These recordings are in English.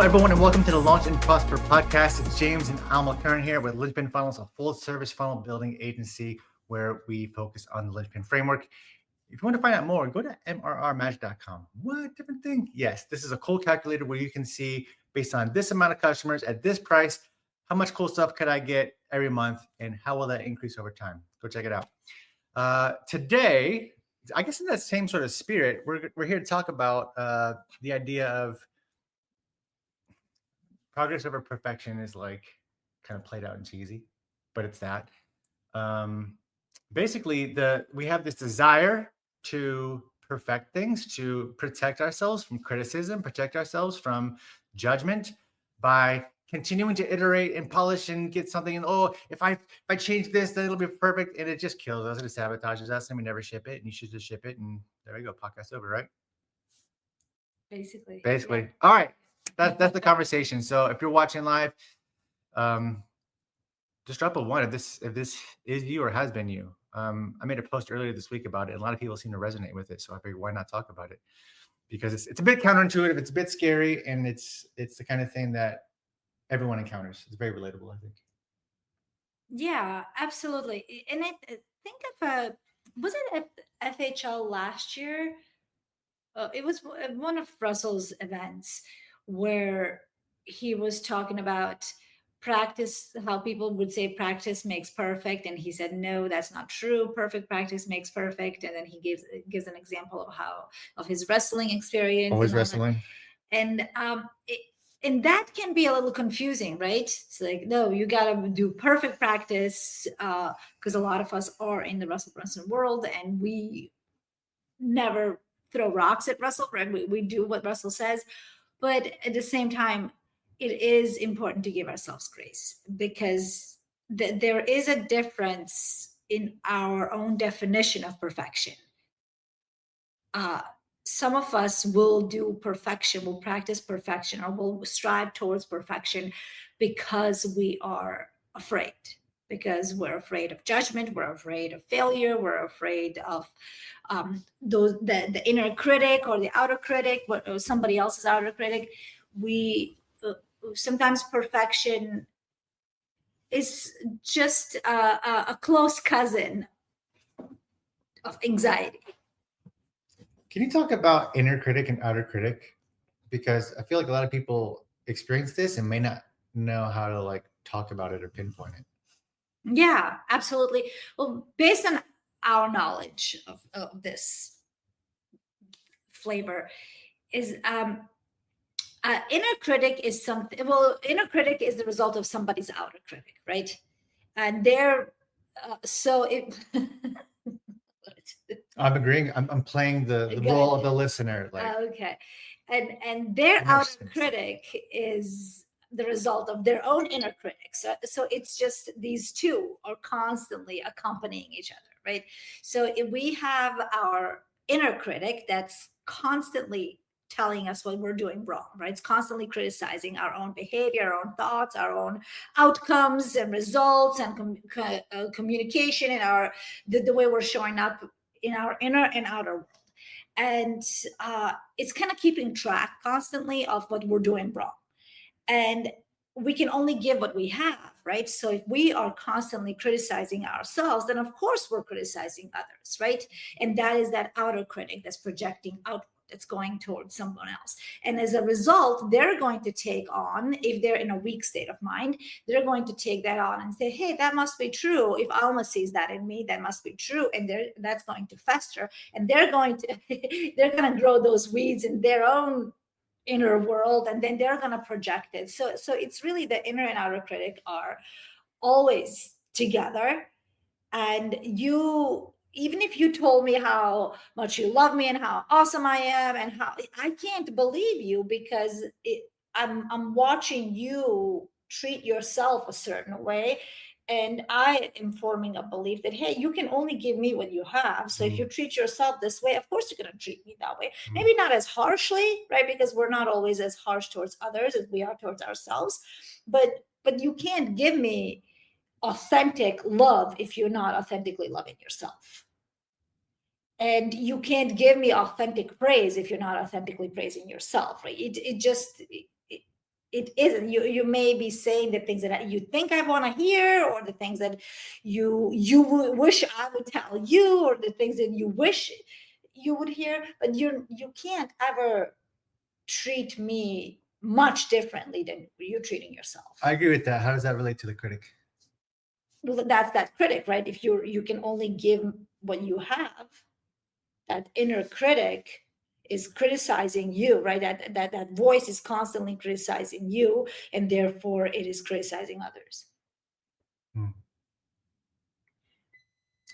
everyone, and welcome to the Launch and Prosper podcast. It's James and Al McCurran here with Linchpin Funnels, a full-service funnel building agency where we focus on the Linchpin framework. If you want to find out more, go to mrrmagic.com. What different thing? Yes, this is a cool calculator where you can see based on this amount of customers at this price, how much cool stuff could I get every month, and how will that increase over time? Go check it out. Today, I guess in that same sort of spirit, we're here to talk about the idea of progress over perfection is like kind of played out and cheesy, but it's that. Basically, we have this desire to perfect things, to protect ourselves from criticism, protect ourselves from judgment by continuing to iterate and polish and get something. And if I change this, then it'll be perfect. And it just kills us and it sabotages us, and we never ship it. And you should just ship it. And there we go. Podcast over, right? Basically. Yeah. All right. That's the conversation. So if you're watching live, just drop a 1 if this is you or has been you. I made a post earlier this week about it, and a lot of people seem to resonate with it. So I figured, why not talk about it? Because it's a bit counterintuitive, it's a bit scary, and it's the kind of thing that everyone encounters. It's very relatable, I think. Yeah, absolutely. And I think of was it FHL last year? It was one of Russell's events where he was talking about practice, how people would say practice makes perfect, and he said no, that's not true. Perfect practice makes perfect. And then he gives an example of his wrestling experience. Always wrestling. And and that can be a little confusing, right? It's like, no, you got to do perfect practice, because a lot of us are in the Russell Brunson world, and we never throw rocks at Russell, right? We do what Russell says. But at the same time, it is important to give ourselves grace, because there is a difference in our own definition of perfection. Some of us will do perfection, will practice perfection, or will strive towards perfection because we are afraid, because we're afraid of judgment, we're afraid of failure, we're afraid of the inner critic or the outer critic, or somebody else's outer critic. We sometimes perfection is just a close cousin of anxiety. Can you talk about inner critic and outer critic? Because I feel like a lot of people experience this and may not know how to like talk about it or pinpoint it. Yeah, absolutely. Well, based on our knowledge of this flavor, is inner critic is something. Well, inner critic is the result of somebody's outer critic, right? And they're so it. I'm agreeing. I'm playing the role of the listener. Like, okay, and their outer critic is the result of their own inner critic. So it's just these two are constantly accompanying each other, right? So if we have our inner critic that's constantly telling us what we're doing wrong, right? It's constantly criticizing our own behavior, our own thoughts, our own outcomes and results, and communication, and the way we're showing up in our inner and outer world. And it's kind of keeping track constantly of what we're doing wrong. And we can only give what we have, right? So if we are constantly criticizing ourselves, then of course we're criticizing others, right? And that is that outer critic that's projecting outward, that's going towards someone else. And as a result, they're going to take on, if they're in a weak state of mind, they're going to take that on and say, hey, that must be true. If Alma sees that in me, that must be true. And that's going to fester. And they're going to grow those weeds in their own inner world, and then they're going to project it. So it's really the inner and outer critic are always together. And even if you told me how much you love me and how awesome I am, and how I can't believe you, because I'm watching you treat yourself a certain way, and I am forming a belief that, hey, you can only give me what you have. So if you treat yourself this way, of course you're going to treat me that way. Maybe not as harshly, right? Because we're not always as harsh towards others as we are towards ourselves. But you can't give me authentic love if you're not authentically loving yourself. And you can't give me authentic praise if you're not authentically praising yourself, right? it isn't. You may be saying the things that you think I want to hear, or the things that you wish I would tell you, or the things that you wish you would hear, but you can't ever treat me much differently than you're treating yourself. I agree with that. How does that relate to the critic? Well, that's that critic, right? If you can only give what you have, that inner critic is criticizing you, right? That voice is constantly criticizing you, and therefore it is criticizing others.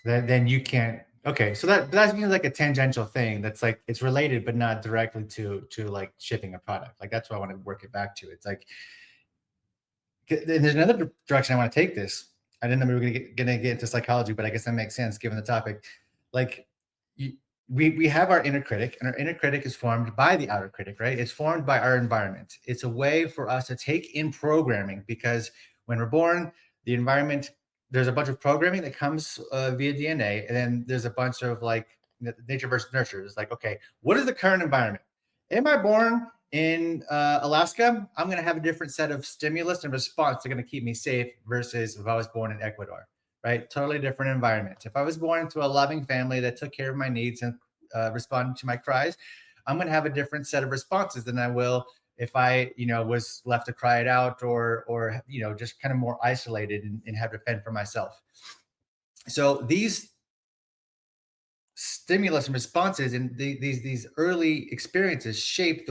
Then you can't. Okay, so that means like a tangential thing. That's like it's related, but not directly to like shipping a product. Like that's what I want to work it back to. It's like, and there's another direction I want to take this. I didn't know we were gonna get into psychology, but I guess that makes sense given the topic. Like, we have our inner critic, and our inner critic is formed by the outer critic, right? It's formed by our environment. It's a way for us to take in programming, because when we're born, the environment, there's a bunch of programming that comes via DNA, and then there's a bunch of like nature versus nurture. It's like, okay, what is the current environment? Am I born in Alaska? I'm going to have a different set of stimulus and response. They're going to keep me safe versus if I was born in Ecuador, right? Totally different environment. If I was born into a loving family that took care of my needs and responded to my cries, I'm going to have a different set of responses than I will if I, was left to cry it out or just kind of more isolated and have to fend for myself. So these stimulus and responses and these early experiences shape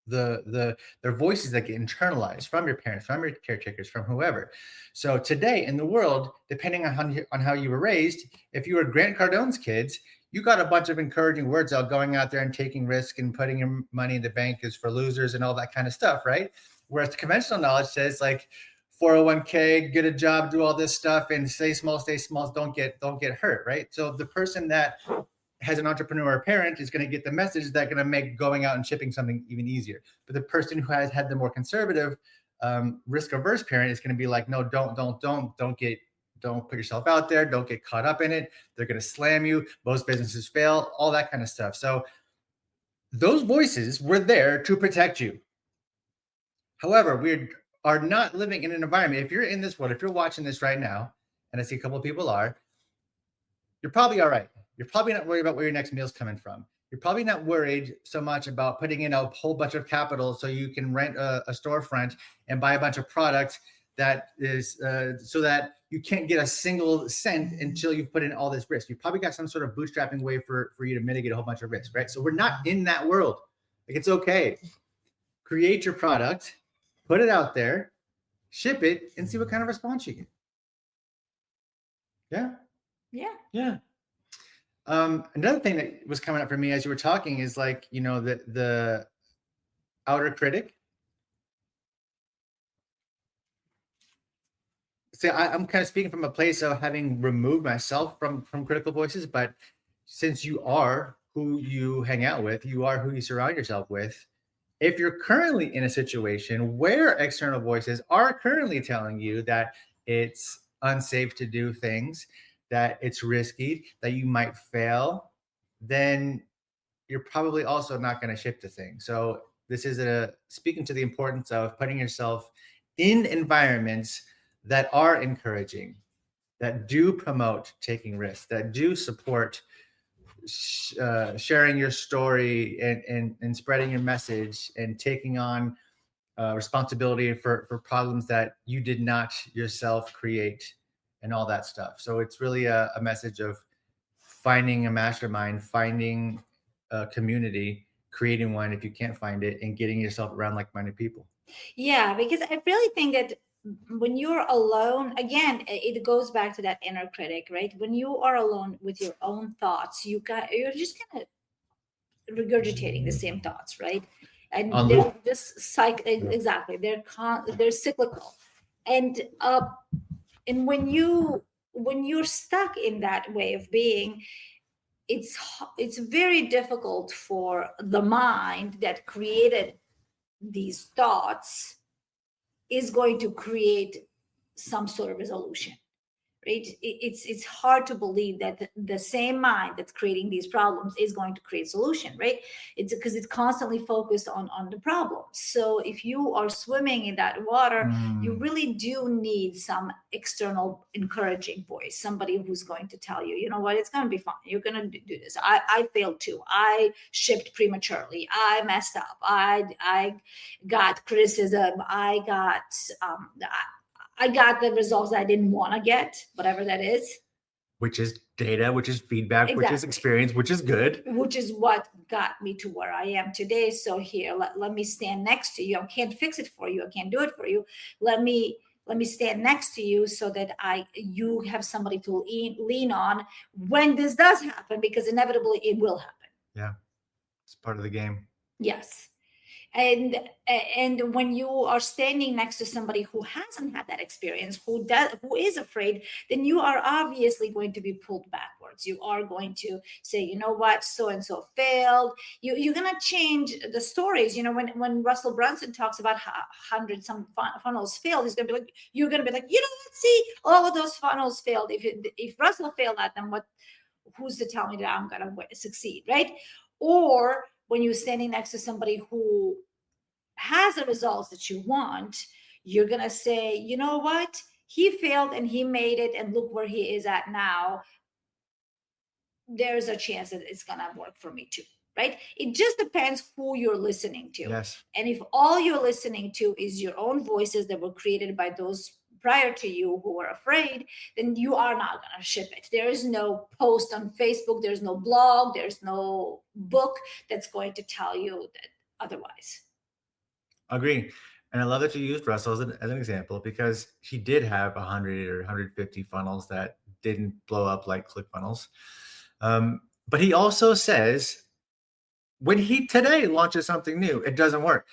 their voices that get internalized from your parents, from your caretakers, from whoever. So today in the world, depending on how you were raised, if you were Grant Cardone's kids, you got a bunch of encouraging words out, going out there and taking risk and putting your money in the bank is for losers and all that kind of stuff, right? Whereas the conventional knowledge says like 401k, get a job, do all this stuff, and stay small, don't get hurt, right? So the person that has an entrepreneur parent is going to get the message that going to make going out and shipping something even easier. But the person who has had the more conservative, risk-averse parent is going to be like, no, don't put yourself out there. Don't get caught up in it. They're going to slam you. Most businesses fail, all that kind of stuff. So those voices were there to protect you. However, we are not living in an environment. If you're in this world, if you're watching this right now, and I see a couple of people are, you're probably all right. You're probably not worried about where your next meal's coming from. You're probably not worried so much about putting in a whole bunch of capital so you can rent a storefront and buy a bunch of products that is so that you can't get a single cent until you've put in all this risk. You probably got some sort of bootstrapping way for you to mitigate a whole bunch of risk, right? So we're not in that world. Like, it's okay. Create your product, put it out there, ship it, and see what kind of response you get. Yeah. Yeah. Yeah. Another thing that was coming up for me as you were talking is like, the outer critic. See, I'm kind of speaking from a place of having removed myself from critical voices, but since you are who you hang out with, you are who you surround yourself with. If you're currently in a situation where external voices are currently telling you that it's unsafe to do things, that it's risky, that you might fail, then you're probably also not going to ship the thing. So this is speaking to the importance of putting yourself in environments that are encouraging, that do promote taking risks, that do support sharing your story and spreading your message and taking on responsibility for problems that you did not yourself create and all that stuff. So it's really a message of finding a mastermind, finding a community, creating one if you can't find it, and getting yourself around like-minded people. Yeah, because I really think that when you're alone, again, it goes back to that inner critic, right? When you are alone with your own thoughts, you're just kind of regurgitating the same thoughts, right? And they're just exactly. They're cyclical, and when you're stuck in that way of being, it's very difficult for the mind that created these thoughts is going to create some sort of resolution, right? It's hard to believe that the same mind that's creating these problems is going to create solution, right? It's because it's constantly focused on the problem. So if you are swimming in that water, you really do need some external encouraging voice, somebody who's going to tell you, you know what, it's going to be fine, you're going to do this. I failed too, I shipped prematurely, I messed up, I got criticism, I got the results I didn't want to get, whatever that is. Which is data, which is feedback, which is Exactly. experience, which is good. Which is what got me to where I am today. So here, let me stand next to you. I can't fix it for you. I can't do it for you. Let me stand next to you so that you have somebody to lean on when this does happen, because inevitably it will happen. Yeah, it's part of the game. Yes. And when you are standing next to somebody who hasn't had that experience, who is afraid, then you are obviously going to be pulled backwards. You are going to say, you know what, so and so failed. You're going to change the stories. You know, when Russell Brunson talks about 100 some funnels failed, he's going to be like, you're going to be like, you know what, see, all of those funnels failed. If Russell failed at them, who's to tell me that I'm going to succeed, right? Or when you're standing next to somebody who has the results that you want, you're going to say, you know what? He failed and he made it, and look where he is at now. There's a chance that it's going to work for me too, right? It just depends who you're listening to. Yes. And if all you're listening to is your own voices that were created by those prior to you who were afraid, then you are not going to ship it. There is no post on Facebook, there's no blog, there's no book that's going to tell you that otherwise. Agree. And I love that you used Russell as an example, because he did have 100 or 150 funnels that didn't blow up like ClickFunnels. But he also says when he today launches something new, it doesn't work.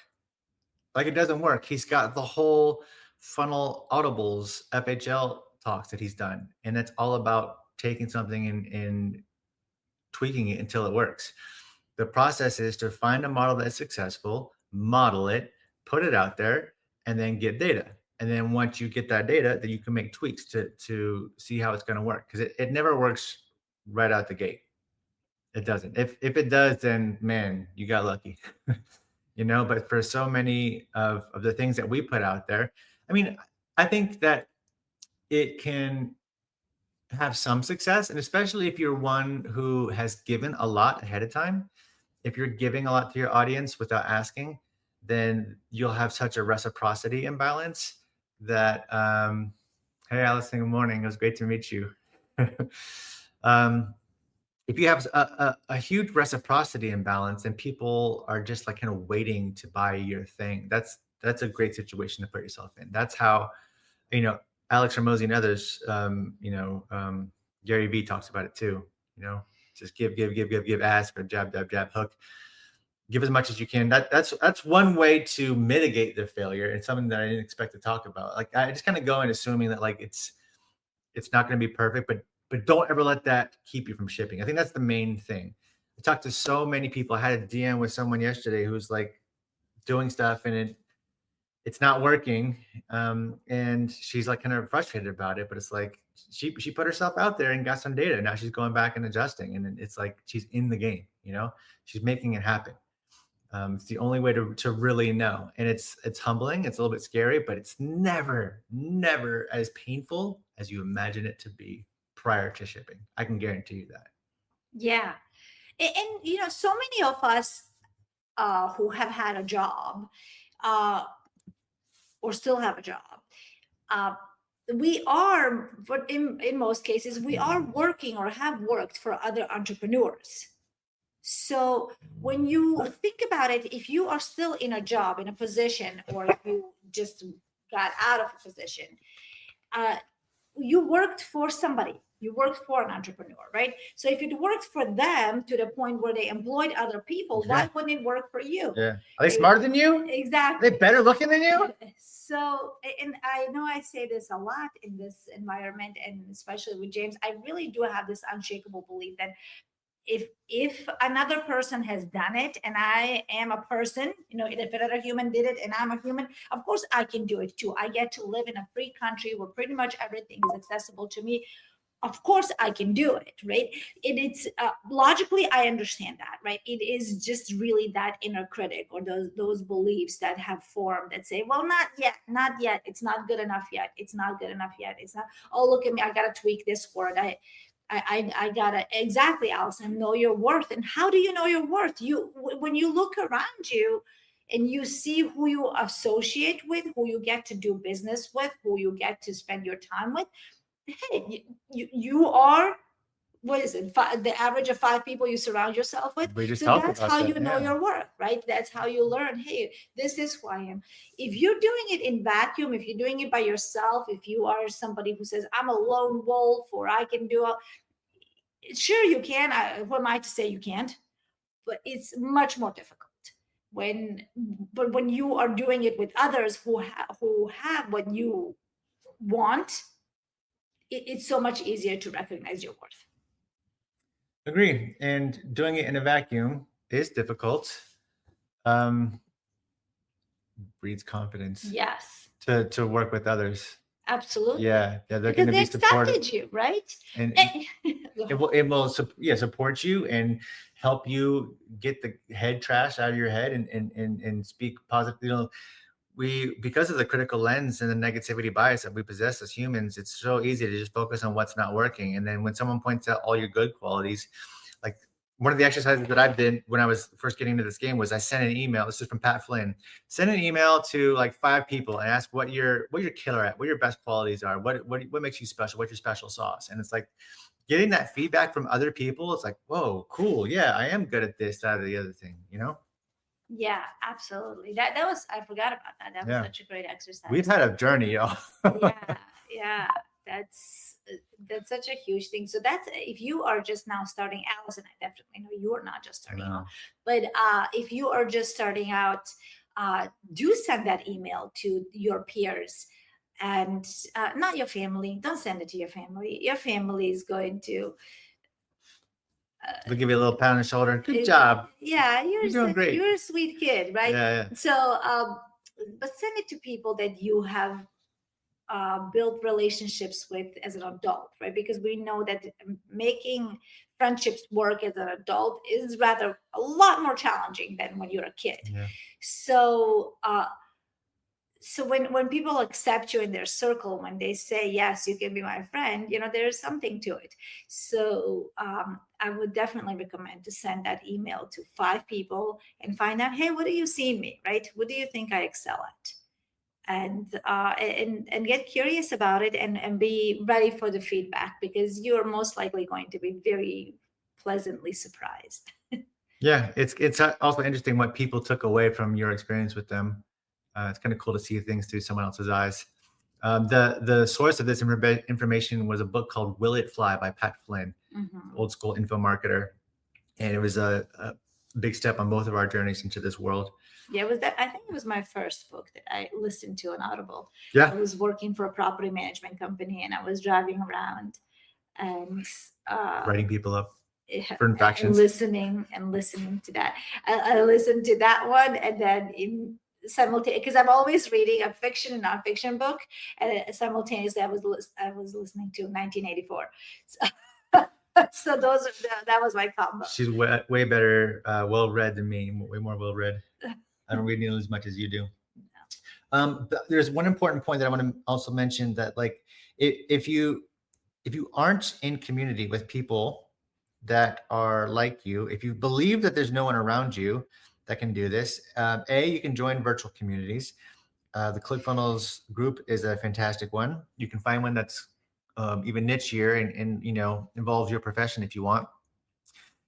Like, it doesn't work. He's got the whole funnel audibles FHL talks that he's done, and it's all about taking something and tweaking it until it works. The process is to find a model that's successful, model it, put it out there, and then get data. And then once you get that data, then you can make tweaks to see how it's going to work, because it never works right out the gate. It doesn't. If it does, then man, you got lucky. You know, but for so many of the things that we put out there, I mean, I think that it can have some success, and especially if you're one who has given a lot ahead of time. If you're giving a lot to your audience without asking, then you'll have such a reciprocity imbalance that, hey, Allison, good morning. It was great to meet you. If you have a huge reciprocity imbalance and people are just like kind of waiting to buy your thing, that's a great situation to put yourself in. That's how, you know, Alex Hormozi and others, Gary Vee talks about it too. You know, just give, ask, or jab, hook. Give as much as you can. That's one way to mitigate the failure. It's something that I didn't expect to talk about. Like, I just kind of go in assuming that like it's not going to be perfect, but don't ever let that keep you from shipping. I think that's the main thing. I talked to so many people. I had a DM with someone yesterday who's like doing stuff and it's not working. And she's like kind of frustrated about it, but it's like she put herself out there and got some data. Now she's going back and adjusting, and it's like she's in the game, you know, she's making it happen. It's the only way to really know. And it's humbling. It's a little bit scary, but it's never as painful as you imagine it to be prior to shipping. I can guarantee you that. Yeah. And you know, so many of us who have had a job or still have a job, we are, but in most cases, we are working or have worked for other entrepreneurs. So when you think about it, if you are still in a job, in a position, or if you just got out of a position, you worked for somebody. You worked for an entrepreneur, right? So if it worked for them to the point where they employed other people, why wouldn't it work for you? Yeah. Are they smarter than you? Exactly. Are they better looking than you? So, and I know I say this a lot in this environment, and especially with James, I really do have this unshakable belief that if another person has done it and I am a person, if another human did it and I'm a human, of course I can do it too. I get to live in a free country where pretty much everything is accessible to me. Of course I can do it, right? It's logically I understand that, right? It is just really that inner critic or those beliefs that have formed that say, well, not yet, it's not good enough yet, it's not good enough yet, it's not, oh, look at me, I gotta tweak this word, I gotta, exactly, Allison, know your worth. And how do you know your worth? When you look around you and you see who you associate with, who you get to do business with, who you get to spend your time with, hey, you are, what is it, the average of 5 people you surround yourself with. So that's how you know your worth, right? That's how you learn, hey, this is who I am. If you're doing it in vacuum, if you're doing it by yourself, if you are somebody who says, I'm a lone wolf, or I can do it, sure you can. Who am I to say you can't? But it's much more difficult when you are doing it with others who have what you want. It's so much easier to recognize your worth. Agree. And doing it in a vacuum is difficult. Breeds confidence. Yes. To work with others. Absolutely. Yeah. They're going to be supportive. You, right? And it will support you and help you get the head trash out of your head and speak positive. Because of the critical lens and the negativity bias that we possess as humans, it's so easy to just focus on what's not working. And then when someone points out all your good qualities, like one of the exercises that I did when I was first getting into this game was I sent an email. This is from Pat Flynn. Send an email to like 5 people and ask what you're killer at, what your best qualities are, what makes you special, what's your special sauce. And it's like getting that feedback from other people. It's like, whoa, cool. Yeah, I am good at this, that, or the other thing, Yeah, absolutely. That was, I forgot about that. That was such a great exercise. We've had a journey, y'all. yeah. That's such a huge thing. So that's, if you are just now starting, Allison, I definitely know you are not just starting out, but if you are just starting out, do send that email to your peers and not your family. Don't send it to your family. Your family is going to they'll give you a little pat on the shoulder. Good job. Yeah, you're doing great. You're a sweet kid, right? Yeah. So, but send it to people that you have built relationships with as an adult, right? Because we know that making friendships work as an adult is rather a lot more challenging than when you're a kid. Yeah. So, so when people accept you in their circle, when they say, yes, you can be my friend, there's something to it. So I would definitely recommend to send that email to 5 people and find out, hey, what do you see in me, right? What do you think I excel at? And get curious about it and be ready for the feedback, because you're most likely going to be very pleasantly surprised. Yeah, it's also interesting what people took away from your experience with them. It's kind of cool to see things through someone else's eyes. The source of this information was a book called Will It Fly by Pat Flynn, old school info marketer. And it was a big step on both of our journeys into this world. Yeah, I think it was my first book that I listened to on Audible. Yeah. I was working for a property management company and I was driving around and writing people up for infractions. Listening to that. I listened to that one, and then simultaneously, because I'm always reading a fiction and nonfiction book, and simultaneously I was listening to 1984. So that was my combo. She's way better well-read than me, way more well-read. I don't read nearly as much as you do. There's one important point that I want to also mention, that like if you aren't in community with people that are like you, if you believe that there's no one around you that can do this, you can join virtual communities. The ClickFunnels group is a fantastic one. You can find one that's even nichier and involves your profession if you want.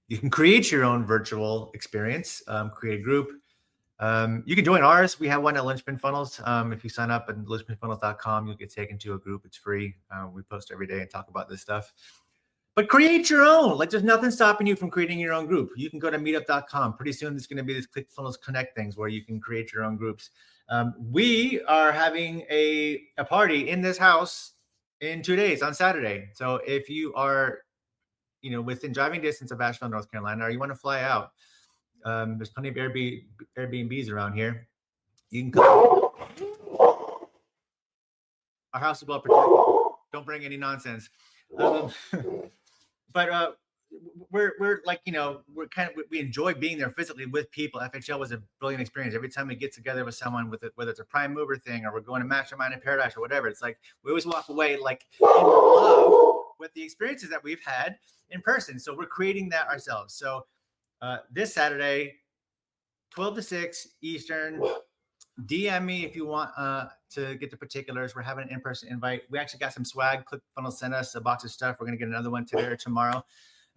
You can create your own virtual experience, create a group. You can join ours. We have one at Linchpin Funnels. If you sign up at linchpinfunnels.com, you'll get taken to a group. It's free. We post every day and talk about this stuff. But create your own. Like, there's nothing stopping you from creating your own group. You can go to meetup.com. Pretty soon there's going to be this ClickFunnels Connect things where you can create your own groups. We are having a party in this house in 2 days on Saturday. So if you are within driving distance of Asheville, North Carolina, or you want to fly out, there's plenty of Airbnbs around here. You can come. Our house is well protected. Don't bring any nonsense. But we're like, we enjoy being there physically with people. FHL was a brilliant experience. Every time we get together with someone, whether it's a prime mover thing or we're going to Mastermind in Paradise or whatever, it's like we always walk away like in love with the experiences that we've had in person. So we're creating that ourselves. So this Saturday, 12 to 6 Eastern, DM me if you want to get the particulars. We're having an in-person invite. We actually got some swag. ClickFunnels sent us a box of stuff. We're going to get another one today or tomorrow,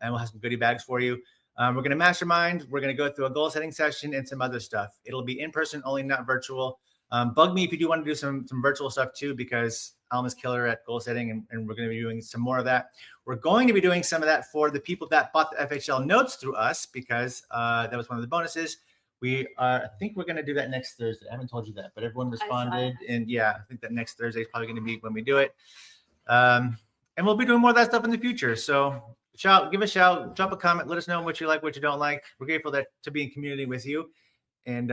and we'll have some goodie bags for you. We're going to mastermind. We're going to go through a goal setting session and some other stuff. It'll be in person only, not virtual. Bug me if you do want to do some virtual stuff too, because Alma's killer at goal setting, and we're going to be doing some more of that. We're going to be doing some of that for the people that bought the FHL notes through us, because that was one of the bonuses. I think we're going to do that next Thursday. I haven't told you that, but everyone responded. And yeah, I think that next Thursday is probably going to be when we do it. And we'll be doing more of that stuff in the future. So give a shout, drop a comment, let us know what you like, what you don't like. We're grateful to be in community with you. And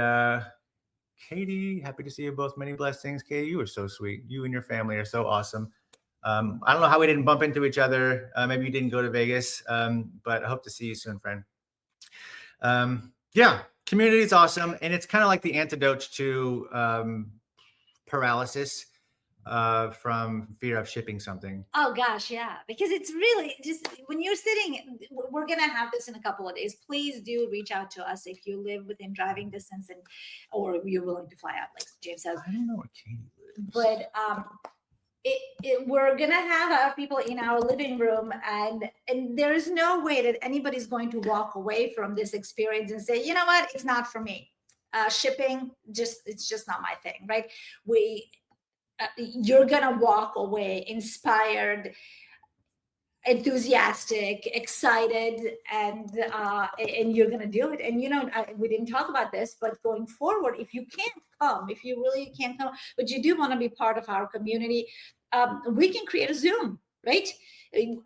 Katie, happy to see you both. Many blessings. Katie, you are so sweet. You and your family are so awesome. I don't know how we didn't bump into each other. Maybe you didn't go to Vegas, but I hope to see you soon, friend. Yeah. Community is awesome, and it's kind of like the antidote to paralysis from fear of shipping something. Oh gosh, yeah, because it's really just when you're sitting. We're gonna have this in a couple of days. Please do reach out to us if you live within driving distance or you're willing to fly out, like James says. I don't know where Katie lives, but we're gonna have people in our living room, and there is no way that anybody's going to walk away from this experience and say, you know what, it's not for me. Shipping, it's just not my thing, right? You're gonna walk away inspired, enthusiastic, excited, and you're gonna do it. And we didn't talk about this, but going forward, if you really can't come, but you do want to be part of our community, we can create a Zoom, right?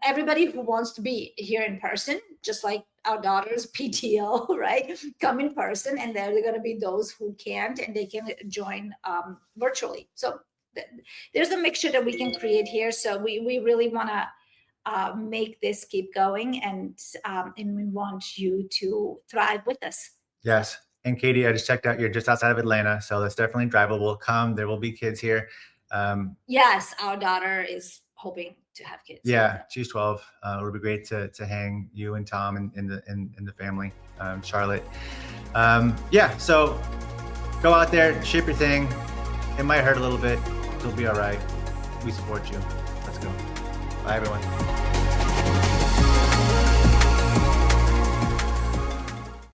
Everybody who wants to be here in person, just like our daughter's PTO, right? Come in person, and there are going to be those who can't, and they can join virtually. So there's a mixture that we can create here. So we really want to make this keep going, and we want you to thrive with us. Yes. And Katie, I just checked out, you're just outside of Atlanta, so that's definitely drivable. Come, there will be kids here. Yes, our daughter is hoping to have kids. Yeah, she's 12. It'll be great to hang you and Tom in the family, Charlotte. Yeah, so go out there, ship your thing. It might hurt a little bit. It'll be all right. We support you. Let's go. Bye, everyone.